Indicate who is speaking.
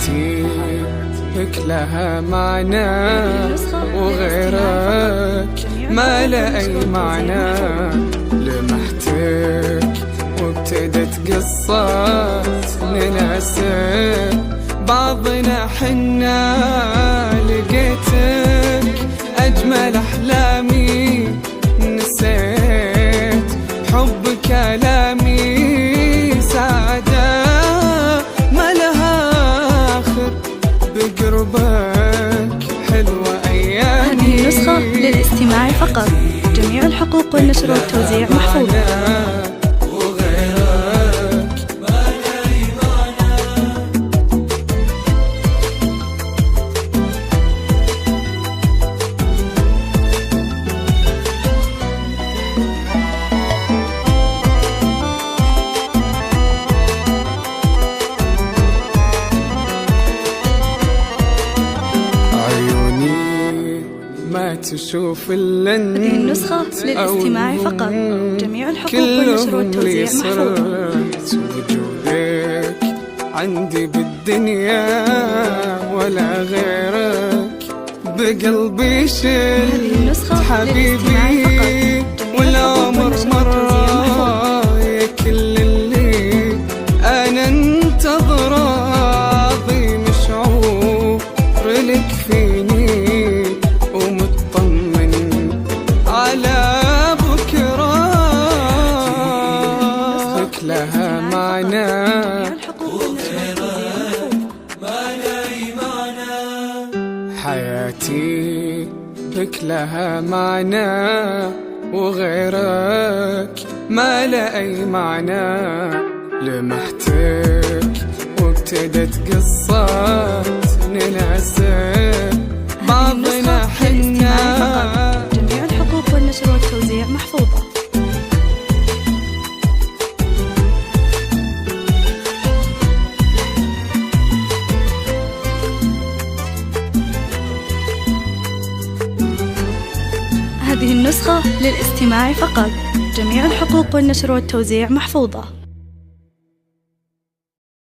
Speaker 1: حياتي لك لها معنى وغيرك ما له أي معنى. لمحتك وابتدت قصة نناسب بعضنا حنا. لقيتك أجمل أحلامي نسيت حب كلامي. سعادة ما لها آخر بقربك حلوة أيامي.
Speaker 2: هذه النسخة للاستماع فقط. جميع الحقوق والنشر والتوزيع محفوظة.
Speaker 1: ما تشوف إلا أنت.
Speaker 2: هذه النسخة للاستماع فقط. جميع الحقوق والنشر والتوزيع محفوظة.
Speaker 1: وجودك عندي بالدنيا ولا غيرك بقلبي شل حبيبي. والعمر مرة يا كل اللي أنا انتظره. عظيم شعور لك فيني لها معنى حياتي لك لها معنى وغيرك ما له أي معنى. لمحتك وابتدت قصة نناسب بعضنا حنا.
Speaker 2: جميع الحقوق والنشر والتوزيع محفوظة. هذه النسخة للاستماع فقط. جميع الحقوق والنشر والتوزيع محفوظة.